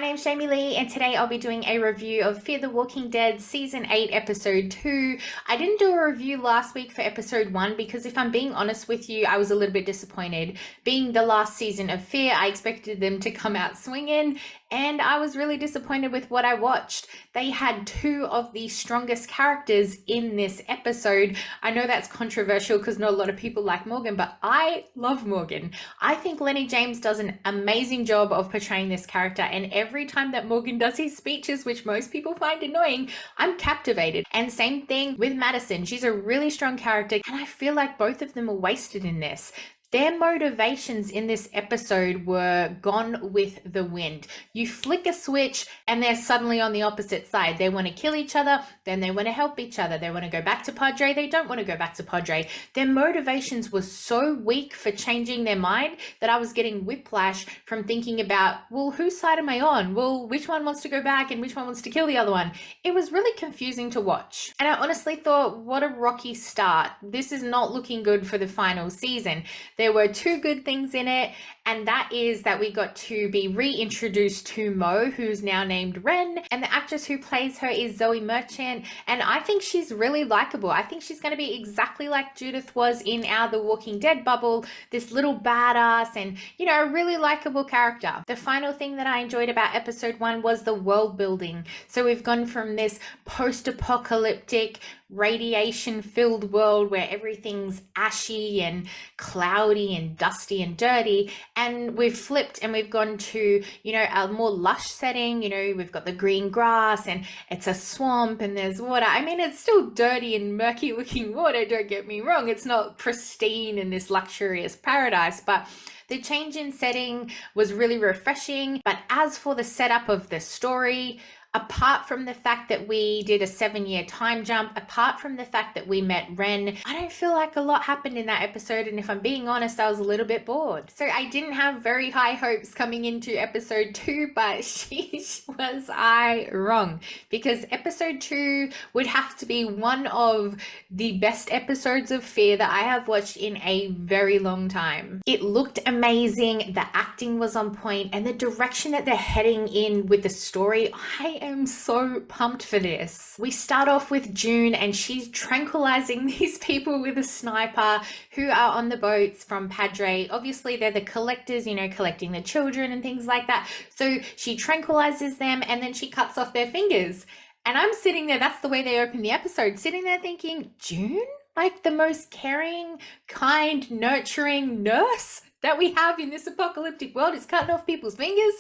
name's Jamie Lee, and today I'll be doing a review of Fear the Walking Dead Season 8, Episode 2. I didn't do a review last week for Episode 1 because if I'm being honest with you, I was a little bit disappointed. Being the last season of Fear, I expected them to come out swinging, and I was really disappointed with what I watched. They had two of the strongest characters in this episode. I know that's controversial because not a lot of people like Morgan, but I love Morgan. I think Lenny James does an amazing job of portraying this character, and every time that Morgan does his speeches, which most people find annoying, I'm captivated. And same thing with Madison. She's a really strong character, and I feel like both of them are wasted in this. Their motivations in this episode were gone with the wind. You flick a switch and they're suddenly on the opposite side. They want to kill each other, then they want to help each other. They want to go back to Padre, they don't want to go back to Padre. Their motivations were so weak for changing their mind that I was getting whiplash from thinking about, well, whose side am I on? Well, which one wants to go back and which one wants to kill the other one? It was really confusing to watch. And I honestly thought, what a rocky start. This is not looking good for the final season. There were two good things in it, and that is that we got to be reintroduced to Mo, who's now named Ren, and the actress who plays her is Zoe Merchant, and I think she's really likable. I think she's going to be exactly like Judith was in our The Walking Dead bubble, this little badass and, you know, a really likable character. The final thing that I enjoyed about episode 1 was the world building. So we've gone from this post-apocalyptic, radiation-filled world where everything's ashy and cloudy and dusty and dirty, and we've flipped and we've gone to, you know, a more lush setting. You know, we've got the green grass and it's a swamp and there's water. I mean, it's still dirty and murky looking water, don't get me wrong. It's not pristine in this luxurious paradise, but the change in setting was really refreshing. But as for the setup of the story, apart from the fact that we did a 7-year time jump, apart from the fact that we met Ren, I don't feel like a lot happened in that episode, and if I'm being honest, I was a little bit bored. So I didn't have very high hopes coming into episode 2, but sheesh, was I wrong, because episode 2 would have to be one of the best episodes of Fear that I have watched in a very long time. It looked amazing, the acting was on point, and the direction that they're heading in with the story, I am so pumped for this. We start off with June and she's tranquilizing these people with a sniper who are on the boats from Padre. Obviously they're the collectors, you know, collecting the children and things like that. So she tranquilizes them and then she cuts off their fingers. And I'm sitting there, that's the way they open the episode, sitting there thinking, June? Like the most caring, kind, nurturing nurse that we have in this apocalyptic world is cutting off people's fingers?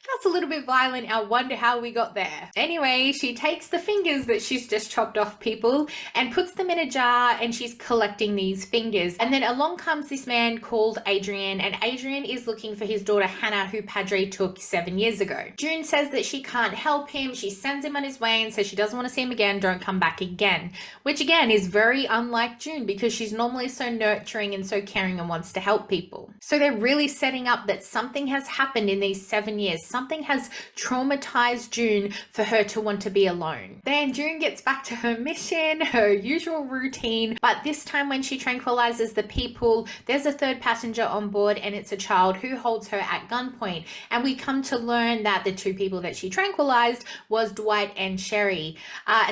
That's a little bit violent. I wonder how we got there. Anyway, she takes the fingers that she's just chopped off people and puts them in a jar, and she's collecting these fingers. And then along comes this man called Adrian, and Adrian is looking for his daughter Hannah, who Padre took 7 years ago. June says that she can't help him. She sends him on his way and says she doesn't want to see him again, don't come back again. Which again is very unlike June, because she's normally so nurturing and so caring and wants to help people. So they're really setting up that something has happened in these 7 years. Something has traumatized June for her to want to be alone. Then June gets back to her mission, her usual routine, but this time when she tranquilizes the people, there's a third passenger on board, and it's a child who holds her at gunpoint. And we come to learn that the two people that she tranquilized was Dwight and Sherry.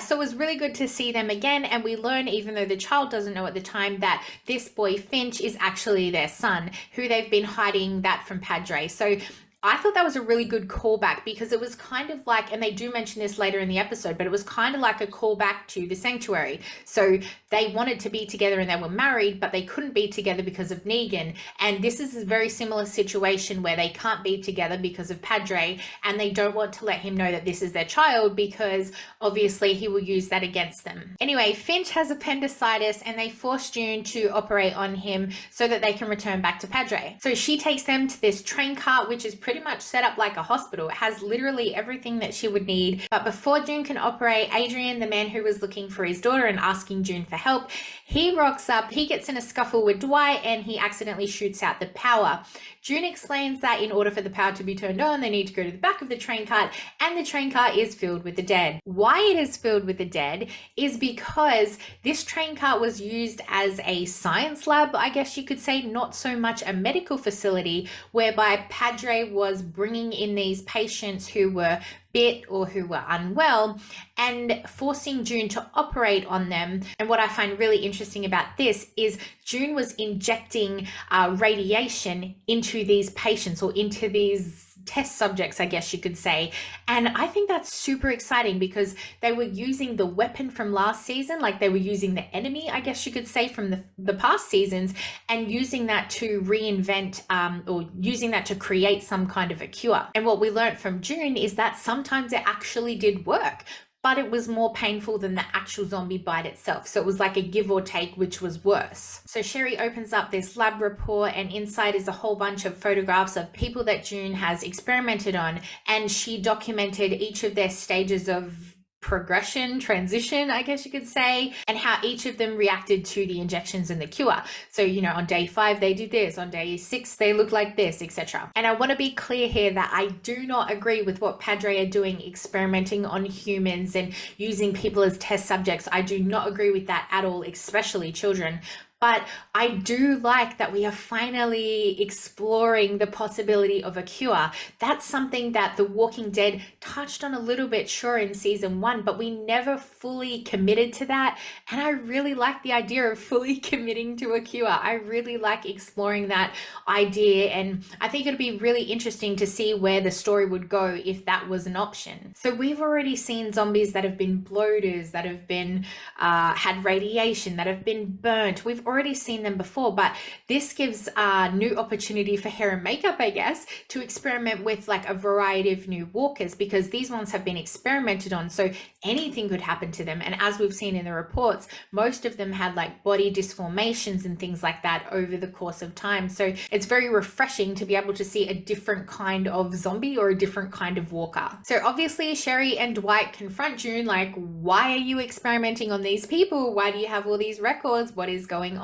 So it was really good to see them again, and we learn, even though the child doesn't know at the time, that this boy Finch is actually their son, who they've been hiding that from Padre. So I thought that was a really good callback, because it was kind of like, and they do mention this later in the episode, but it was kind of like a callback to The Sanctuary. So they wanted to be together and they were married, but they couldn't be together because of Negan. And this is a very similar situation where they can't be together because of Padre, and they don't want to let him know that this is their child, because obviously he will use that against them. Anyway, Finch has appendicitis and they force June to operate on him so that they can return back to Padre. So she takes them to this train cart, which is pretty much set up like a hospital. It has literally everything that she would need. But before June can operate, Adrian, the man who was looking for his daughter and asking June for help, he rocks up, he gets in a scuffle with Dwight, and he accidentally shoots out the power. June explains that in order for the power to be turned on, they need to go to the back of the train cart, and the train cart is filled with the dead. Why it is filled with the dead is because this train cart was used as a science lab, I guess you could say, not so much a medical facility, whereby Padre was was bringing in these patients who were bit or who were unwell and forcing June to operate on them. And what I find really interesting about this is June was injecting radiation into these patients, or into these test subjects, I guess you could say. And I think that's super exciting because they were using the weapon from last season, like they were using the enemy, I guess you could say, from the past seasons, and using that to reinvent or using that to create some kind of a cure. And what we learned from June is that sometimes it actually did work, but it was more painful than the actual zombie bite itself. So it was like a give or take, which was worse. So Sherry opens up this lab report, and inside is a whole bunch of photographs of people that June has experimented on. And she documented each of their stages of progression, transition, I guess you could say, and how each of them reacted to the injections and the cure. So, you know, on day 5, they did this, on day 6, they look like this, etc. And I want to be clear here that I do not agree with what Padre are doing, experimenting on humans and using people as test subjects. I do not agree with that at all, especially children. But I do like that we are finally exploring the possibility of a cure. That's something that The Walking Dead touched on a little bit, sure, in season 1, but we never fully committed to that. And I really like the idea of fully committing to a cure. I really like exploring that idea. And I think it'd be really interesting to see where the story would go if that was an option. So we've already seen zombies that have been bloaters, that have been had radiation, that have been burnt. We've already seen them before, but this gives a new opportunity for hair and makeup, I guess, to experiment with like a variety of new walkers, because these ones have been experimented on, so anything could happen to them. And as we've seen in the reports, most of them had like body disformations and things like that over the course of time. So it's very refreshing to be able to see a different kind of zombie or a different kind of walker. So obviously Sherry and Dwight confront June, like, why are you experimenting on these people? Why do you have all these records? What is going on?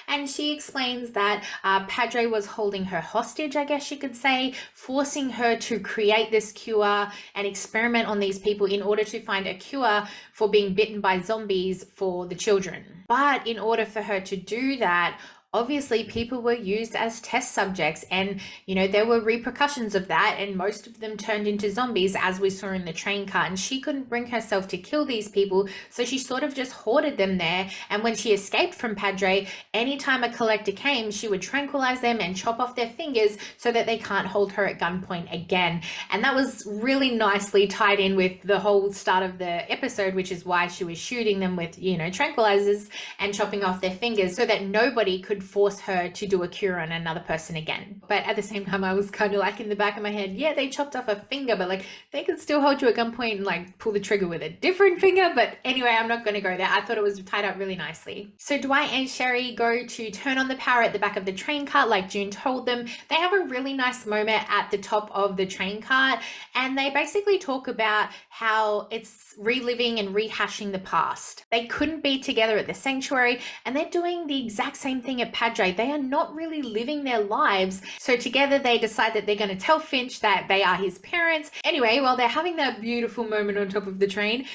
And she explains that Padre was holding her hostage, I guess you could say, forcing her to create this cure and experiment on these people in order to find a cure for being bitten by zombies for the children. But in order for her to do that, obviously people were used as test subjects, and you know, there were repercussions of that, and most of them turned into zombies, as we saw in the train car. And she couldn't bring herself to kill these people, so she sort of just hoarded them there. And when she escaped from Padre, anytime a collector came, she would tranquilize them and chop off their fingers so that they can't hold her at gunpoint again. And that was really nicely tied in with the whole start of the episode, which is why she was shooting them with, you know, tranquilizers and chopping off their fingers, so that nobody could force her to do a cure on another person again. But at the same time, I was kind of like in the back of my head, yeah, they chopped off a finger, but like they could still hold you at gunpoint and like pull the trigger with a different finger. But anyway, I'm not going to go there. I thought it was tied up really nicely. So Dwight and Sherry go to turn on the power at the back of the train cart, like June told them. They have a really nice moment at the top of the train cart, and they basically talk about how it's reliving and rehashing the past. They couldn't be together at the sanctuary, and they're doing the exact same thing at Padre. They are not really living their lives. So together they decide that they're going to tell Finch that they are his parents. Anyway, while they're having that beautiful moment on top of the train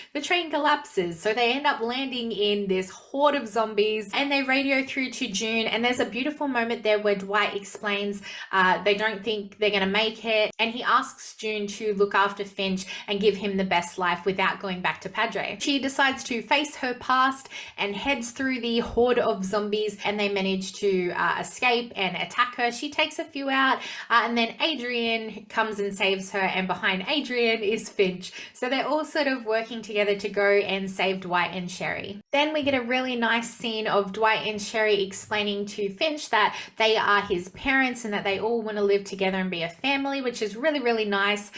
collapses. So they end up landing in this horde of zombies, and they radio through to June. And there's a beautiful moment there where Dwight explains they don't think they're going to make it. And he asks June to look after Finch and give him the best life without going back to Padre. She decides to face her past and heads through the horde of zombies, and they manage to escape and attack her. She takes a few out, and then Adrian comes and saves her, and behind Adrian is Finch. So they're all sort of working together to go and save Dwight and Sherry. Then we get a really nice scene of Dwight and Sherry explaining to Finch that they are his parents and that they all want to live together and be a family, which is really, really nice,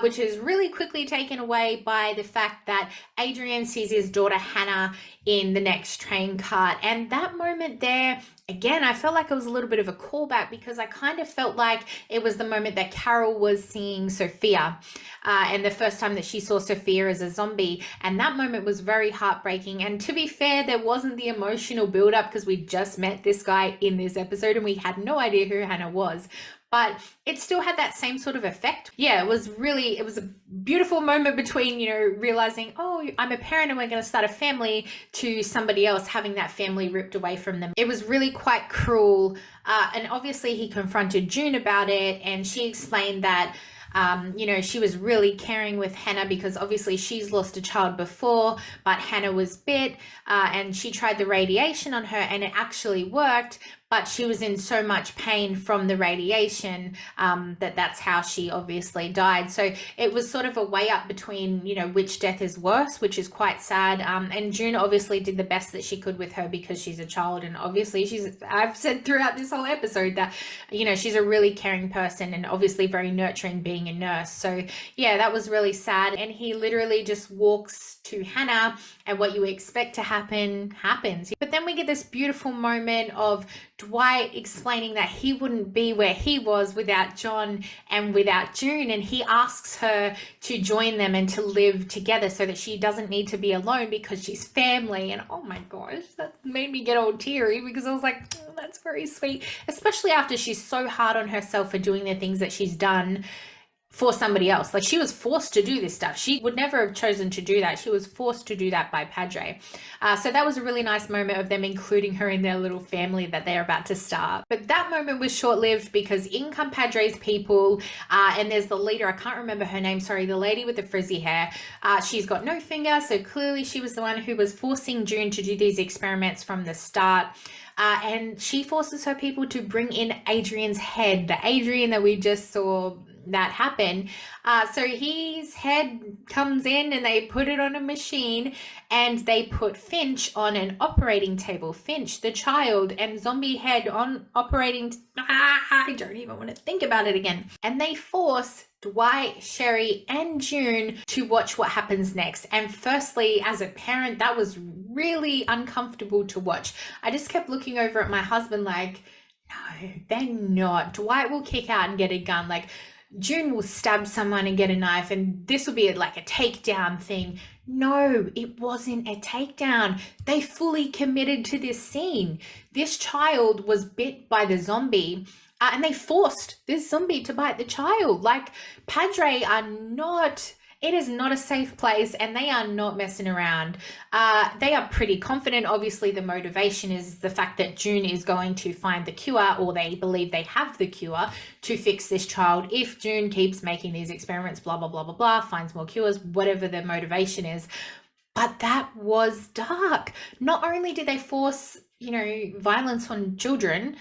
which is really quickly taken away by the fact that Adrian sees his daughter Hannah in the next train cart. And that moment there, again, I felt like it was a little bit of a callback, because I kind of felt like it was the moment that Carol was seeing Sophia, and the first time that she saw Sophia as a zombie. And that moment was very heartbreaking. And to be fair, there wasn't the emotional build-up because we just met this guy in this episode and we had no idea who Hannah was. but it still had that same sort of effect. Yeah, it was a beautiful moment between, realizing, oh, I'm a parent and we're going to start a family, to somebody else having that family ripped away from them. It was really quite cruel. And obviously he confronted June about it, and she explained that she was really caring with Hannah because obviously she's lost a child before, but Hannah was bit, and she tried the radiation on her and it actually worked, but she was in so much pain from the radiation that's how she obviously died. So it was sort of a way up between, which death is worse, which is quite sad. And June obviously did the best that she could with her because she's a child. And obviously I've said throughout this whole episode that, she's a really caring person and obviously very nurturing being a nurse. So yeah, that was really sad. And he literally just walks to Hannah, and what you expect to happen happens. But then we get this beautiful moment of Dwight explaining that he wouldn't be where he was without John and without June, and he asks her to join them and to live together so that she doesn't need to be alone because she's family. And oh my gosh, that made me get all teary because I was like, oh, that's very sweet, especially after she's so hard on herself for doing the things that she's done for somebody else. Like, she was forced to do this stuff. She would never have chosen to do that. She was forced to do that by Padre. So that was a really nice moment of them including her in their little family that they're about to start. But that moment was short-lived because in come Padre's people, and there's the leader, I can't remember her name, sorry, the lady with the frizzy hair. She's got no finger, so clearly she was the one who was forcing June to do these experiments from the start. And she forces her people to bring in Adrian's head, the Adrian that we just saw that happen. So his head comes in and they put it on a machine, and they put Finch on an operating table. Finch, the child, and zombie head on operating. I don't even want to think about it again. And they force Dwight, Sherry, and June to watch what happens next. And firstly, as a parent, that was really uncomfortable to watch. I just kept looking over at my husband like, no, they're not. Dwight will kick out and get a gun. Like, June will stab someone and get a knife, and this will be like a takedown thing. No, it wasn't a takedown. They fully committed to this scene. This child was bit by the zombie, and they forced this zombie to bite the child. Like, Padre are not... It is not a safe place, and they are not messing around. They are pretty confident. Obviously, the motivation is the fact that June is going to find the cure, or they believe they have the cure to fix this child. If June keeps making these experiments, blah, blah, blah, blah, blah, finds more cures, whatever the motivation is. But that was dark. Not only did they force, violence on children,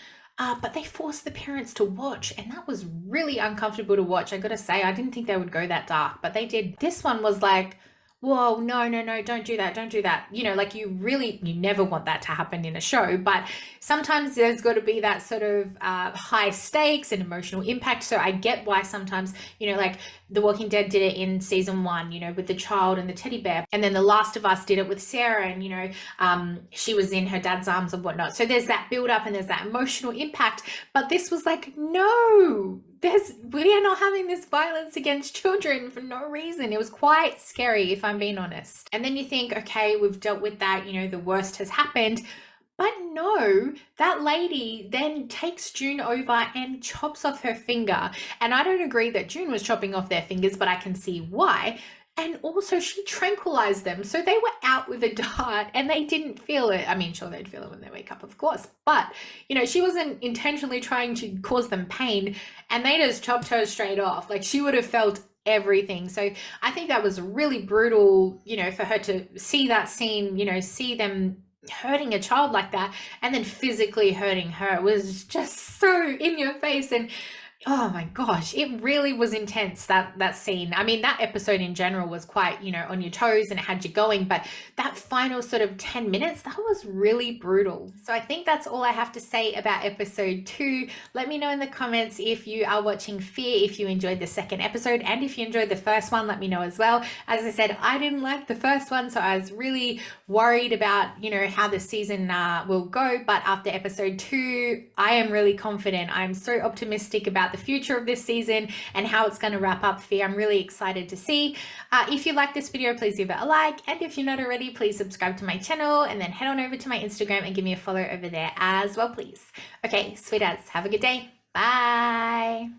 but they forced the parents to watch, and that was really uncomfortable to watch. I gotta say, I didn't think they would go that dark, but they did. This one was like, whoa, no, don't do that, don't do that. Like, you never want that to happen in a show, but sometimes there's got to be that sort of high stakes and emotional impact. So I get why sometimes, like The Walking Dead did it in season 1, with the child and the teddy bear. And then The Last of Us did it with Sarah, and, she was in her dad's arms and whatnot. So there's that build up and there's that emotional impact. But this was like, no, we are not having this violence against children for no reason. It was quite scary, if I'm being honest. And then you think, okay, we've dealt with that, the worst has happened. But no, that lady then takes June over and chops off her finger. And I don't agree that June was chopping off their fingers, but I can see why. And also, she tranquilized them. So they were out with a dart and they didn't feel it. I mean, sure, they'd feel it when they wake up, of course. But, she wasn't intentionally trying to cause them pain. And they just chopped her straight off. Like, she would have felt everything. So I think that was really brutal, for her to see that scene, see them hurting a child like that and then physically hurting her. It was just so in your face. And oh my gosh, it really was intense, that scene. I mean, that episode in general was quite, on your toes and it had you going, but that final sort of 10 minutes, that was really brutal. So I think that's all I have to say about episode 2. Let me know in the comments if you are watching Fear, if you enjoyed the second episode, and if you enjoyed the first one, let me know as well. As I said, I didn't like the first one, so I was really worried about, how the season will go, but after episode 2, I am really confident. I'm so optimistic about the future of this season and how it's going to wrap up Fear. I'm really excited to see. If you like this video, please give it a like, and if you're not already, please subscribe to my channel, and then head on over to my Instagram and give me a follow over there as well, please. Okay, sweet as, have a good day. Bye.